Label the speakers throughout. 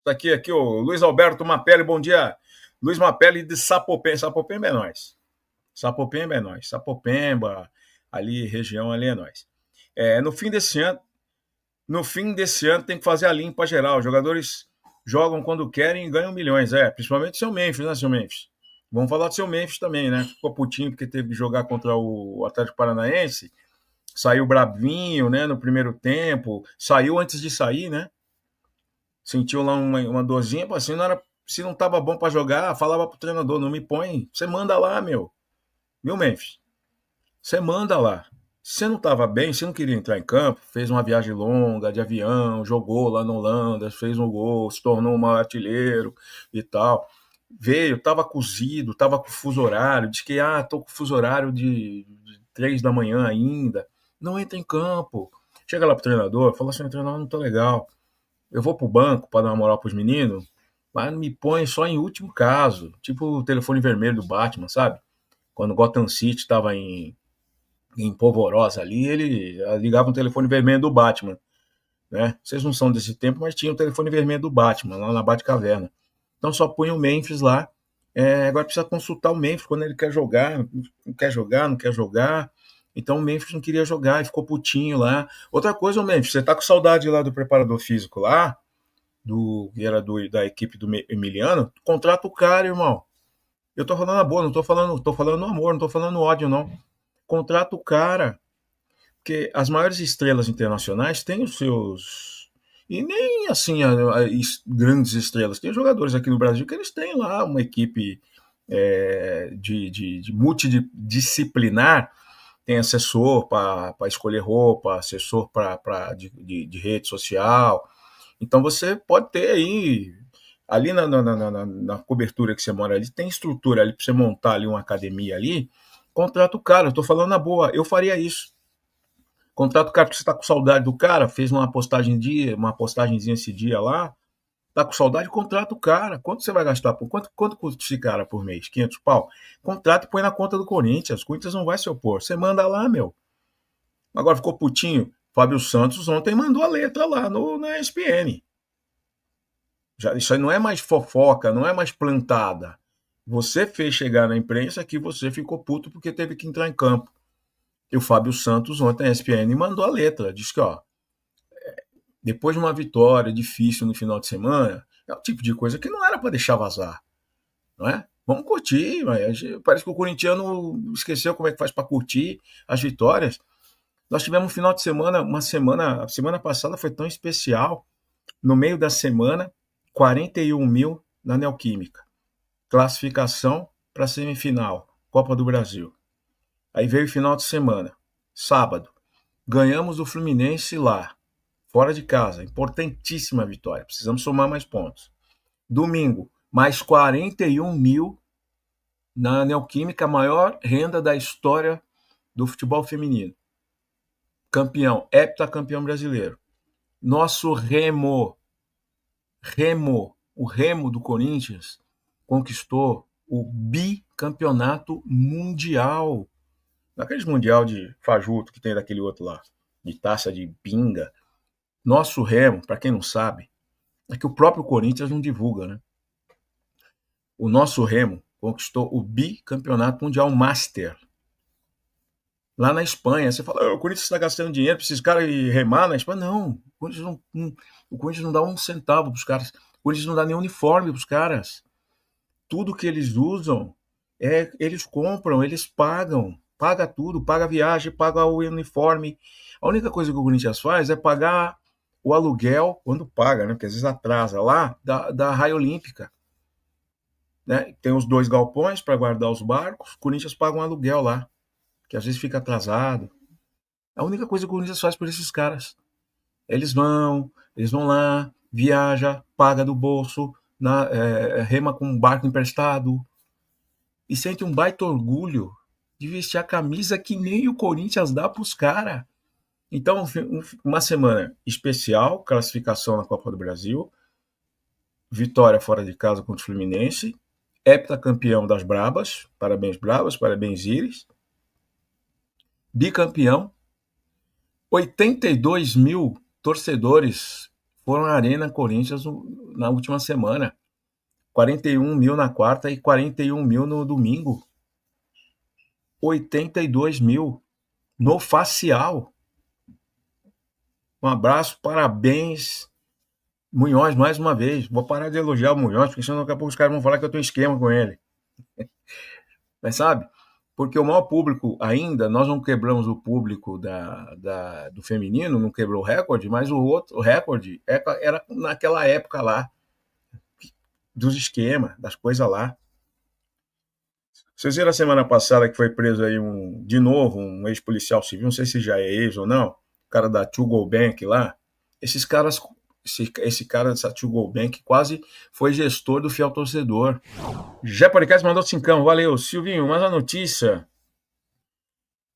Speaker 1: Tá aqui o Luiz Alberto Mapelli, bom dia. Luiz Mapelli de Sapopemba. Sapopemba é nós. Sapopemba é nós. Sapopemba, ali, região ali é nós. No fim desse ano tem que fazer a limpa geral. Os jogadores jogam quando querem e ganham milhões. Principalmente o seu Memphis, né, seu Memphis? Vamos falar do seu Memphis também, né? Ficou putinho porque teve que jogar contra o Atlético Paranaense. Saiu bravinho, né, no primeiro tempo. Saiu antes de sair, né? Sentiu lá uma dorzinha, assim, se não tava bom para jogar, falava pro treinador, não me põe, você manda lá, meu. Viu, Memphis? Você manda lá. Se você não tava bem, se não queria entrar em campo, fez uma viagem longa de avião, jogou lá na Holanda, fez um gol, se tornou um artilheiro e tal. Veio, tava cozido, tava com fuso horário, disse que, tô com fuso horário de 3 da manhã ainda. Não entra em campo. Chega lá pro treinador, fala assim, treinador, não tô legal. Eu vou pro banco para dar uma moral pros meninos, mas me põe só em último caso. Tipo o telefone vermelho do Batman, sabe? Quando o Gotham City estava em polvorosa ali, ele ligava o telefone vermelho do Batman, né? Vocês não são desse tempo, mas tinha o telefone vermelho do Batman, lá na Batcaverna. Então só põe o Memphis lá. Agora precisa consultar o Memphis quando ele quer jogar, não quer jogar, não quer jogar. Então o Memphis não queria jogar e ficou putinho lá. Outra coisa, o Memphis, você tá com saudade lá do preparador físico lá, que era da equipe do Emiliano, contrata o cara, irmão. Eu tô falando na boa, não tô falando no amor, não tô falando no ódio, não. Contrata o cara, porque as maiores estrelas internacionais têm os seus. E nem assim, grandes estrelas. Tem jogadores aqui no Brasil que eles têm lá uma equipe de multidisciplinar, tem assessor para escolher roupa, assessor de rede social. Então você pode ter aí, ali na cobertura que você mora ali, tem estrutura ali para você montar ali uma academia ali, contrata o cara, eu tô falando na boa, eu faria isso. Contrata o cara porque você tá com saudade do cara, fez uma postagenzinha esse dia lá, tá com saudade, contrata o cara. Quanto você vai gastar? Quanto custa esse cara por mês? 500 pau? Contrata e põe na conta do Corinthians. O Corinthians não vai se opor. Você manda lá, meu. Agora ficou putinho. Fábio Santos ontem mandou a letra lá na ESPN. Isso aí não é mais fofoca, não é mais plantada. Você fez chegar na imprensa que você ficou puto porque teve que entrar em campo. E o Fábio Santos ontem na ESPN mandou a letra. Disse que, depois de uma vitória difícil no final de semana, é o tipo de coisa que não era para deixar vazar, não é? Vamos curtir, mas parece que o corintiano esqueceu como é que faz para curtir as vitórias. Nós tivemos um final de semana, a semana passada foi tão especial. No meio da semana, 41 mil na Neoquímica. Classificação para a semifinal, Copa do Brasil. Aí veio o final de semana, sábado. Ganhamos do Fluminense lá, fora de casa. Importantíssima vitória. Precisamos somar mais pontos. Domingo, mais 41 mil na Neoquímica, a maior renda da história do futebol feminino. Campeão, heptacampeão brasileiro. Nosso Remo, o Remo do Corinthians, conquistou o bicampeonato mundial. Naqueles mundial de fajuto que tem daquele outro lá, de taça de pinga. Nosso Remo, para quem não sabe, é que o próprio Corinthians não divulga, né? O nosso Remo conquistou o bicampeonato mundial Master. Lá na Espanha, você fala, o Corinthians está gastando dinheiro para esses caras remar na Espanha. Não, o Corinthians não dá um centavo para os caras. O Corinthians não dá nem uniforme para os caras. Tudo que eles usam, eles compram, eles pagam. Paga tudo, paga a viagem, paga o uniforme. A única coisa que o Corinthians faz é pagar o aluguel, quando paga, né? Porque às vezes atrasa lá, da Raia Olímpica. Né? Tem os 2 galpões para guardar os barcos, o Corinthians paga um aluguel lá, que às vezes fica atrasado. A única coisa que o Corinthians faz por esses caras. Eles vão lá, viaja, paga do bolso, rema com um barco emprestado e sente um baita orgulho de vestir a camisa que nem o Corinthians dá para os caras. Então, uma semana especial, classificação na Copa do Brasil, vitória fora de casa contra o Fluminense, heptacampeão das Brabas, parabéns Íris, bicampeão, 82 mil torcedores foram à Arena Corinthians na última semana. 41 mil na quarta e 41 mil no domingo. 82 mil no facial. Um abraço, parabéns, Munhoz, mais uma vez. Vou parar de elogiar o Munhoz, porque senão daqui a pouco os caras vão falar que eu tenho esquema com ele. Mas sabe? Porque o maior público ainda, nós não quebramos o público do feminino, não quebrou o recorde, mas o recorde era naquela época lá, dos esquemas, das coisas lá. Vocês viram a semana passada que foi preso aí de novo um ex-policial civil, não sei se já é ex ou não, o cara da To Go Bank lá. Esses caras, esse cara dessa To Go Bank quase foi gestor do Fiel Torcedor. Já Podcast mandou 5, valeu. Silvinho, mas a notícia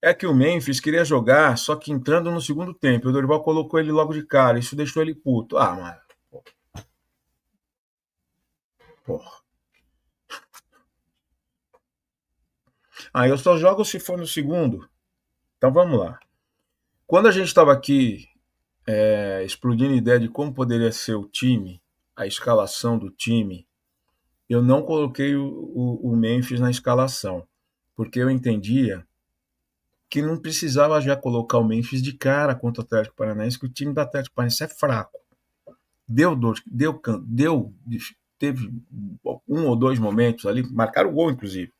Speaker 1: é que o Memphis queria jogar, só que entrando no segundo tempo, o Dorival colocou ele logo de cara, isso deixou ele puto. Ah, mano. Porra. Ah, eu só jogo se for no segundo. Então vamos lá. Quando a gente estava aqui explodindo ideia de como poderia ser o time, a escalação do time, eu não coloquei o Memphis na escalação, porque eu entendia que não precisava já colocar o Memphis de cara contra o Atlético Paranaense, que o time do Atlético Paranaense é fraco. Teve um ou dois momentos ali, marcaram o gol, inclusive.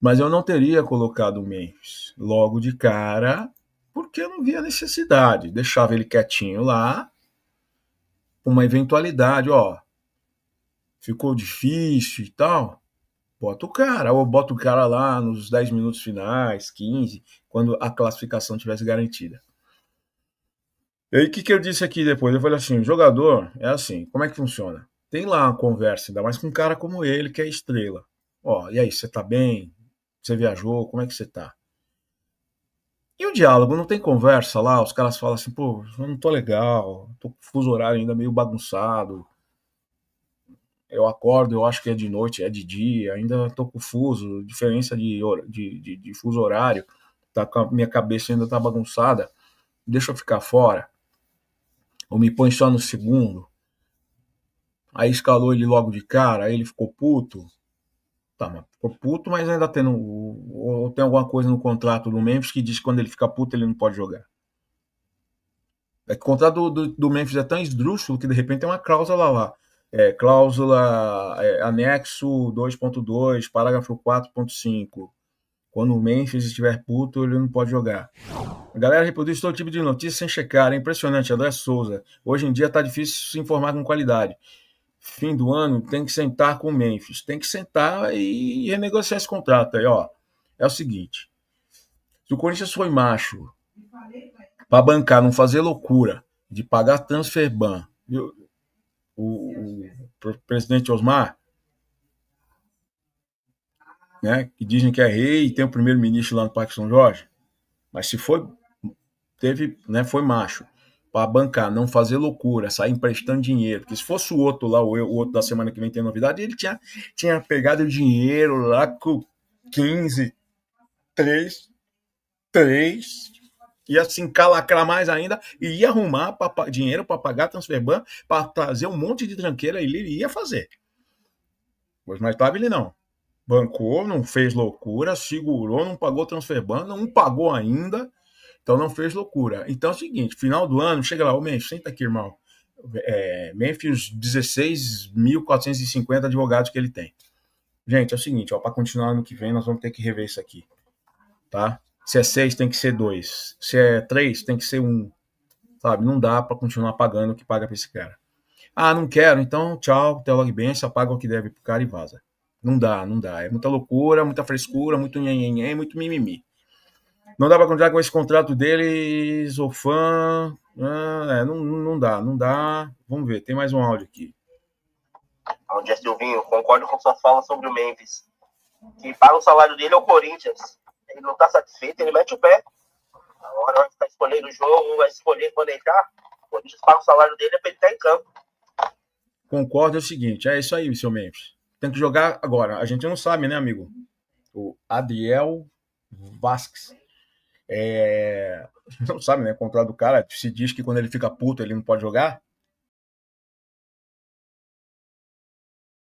Speaker 1: Mas eu não teria colocado o Memphis logo de cara, porque eu não via necessidade. Deixava ele quietinho lá, uma eventualidade, ó, ficou difícil e tal, bota o cara, ou bota o cara lá nos 10 minutos finais, 15, quando a classificação tivesse garantida. E aí, o que eu disse aqui depois? Eu falei assim, o jogador é assim, como é que funciona? Tem lá uma conversa, ainda mais com um cara como ele, que é estrela. Ó, e aí, você tá bem? Você viajou? Como é que você tá? E o diálogo, não tem conversa lá, os caras falam assim, pô, eu não tô legal, tô com o fuso horário ainda meio bagunçado, eu acordo, eu acho que é de noite, é de dia, ainda tô com fuso, diferença de fuso horário, tá, minha cabeça ainda tá bagunçada, deixa eu ficar fora, ou me põe só no segundo. Aí escalou ele logo de cara, aí ele ficou puto. Tá, mas ficou puto, mas ainda tendo. Ou tem alguma coisa no contrato do Memphis que diz que quando ele fica puto ele não pode jogar. É que o contrato do Memphis é tão esdrúxulo que de repente tem uma cláusula lá. Cláusula anexo 2.2, parágrafo 4.5. Quando o Memphis estiver puto, ele não pode jogar. A galera reproduz todo tipo de notícia sem checar. É impressionante, André Souza. Hoje em dia tá difícil se informar com qualidade. Fim do ano tem que sentar com o Memphis. Tem que sentar e renegociar esse contrato aí, ó. É o seguinte. Se o Corinthians foi macho para bancar, não fazer loucura de pagar transfer ban, viu? O presidente Osmar, né, que dizem que é rei e tem o primeiro-ministro lá no Parque São Jorge, mas se foi, teve, né, foi macho para bancar, não fazer loucura, sair emprestando dinheiro, porque se fosse o outro lá, o outro da semana que vem tem novidade, ele tinha pegado o dinheiro lá com 15, 3, ia se encalacrar mais ainda e ia arrumar dinheiro para pagar transfer ban, para trazer um monte de tranqueira, ele ia fazer. Pois mais tarde ele não. Bancou, não fez loucura, segurou, não pagou transfer ban, não pagou ainda, então não fez loucura. Então é o seguinte, final do ano, chega lá, ô Memphis, senta aqui, irmão. Memphis, 16.450 advogados que ele tem. Gente, é o seguinte, para continuar ano que vem, nós vamos ter que rever isso aqui, tá? Se é 6, tem que ser 2. Se é 3, tem que ser 1. Sabe? Não dá para continuar pagando o que paga para esse cara. Ah, não quero, então tchau, teu logbench, paga o que deve pro cara e vaza. Não dá, não dá. É muita loucura, muita frescura, muito nhenhenhen, muito mimimi. Não dá para continuar com esse contrato dele, sou fã. Não dá, não dá. Vamos ver, tem mais um áudio aqui.
Speaker 2: Bom dia, Silvinho. Concordo com sua fala sobre o Memphis. Quem paga o salário dele é o Corinthians. Ele não tá satisfeito, ele mete o pé. Na hora que tá escolhendo o jogo, vai escolher quando entrar. O Corinthians paga o salário dele para ele estar em campo.
Speaker 1: Concordo, é o seguinte, é isso aí, seu Memphis. Tem que jogar agora. A gente não sabe, né, amigo? O Adriel Vasquez. Não sabe, né? O contrato do cara se diz que quando ele fica puto ele não pode jogar.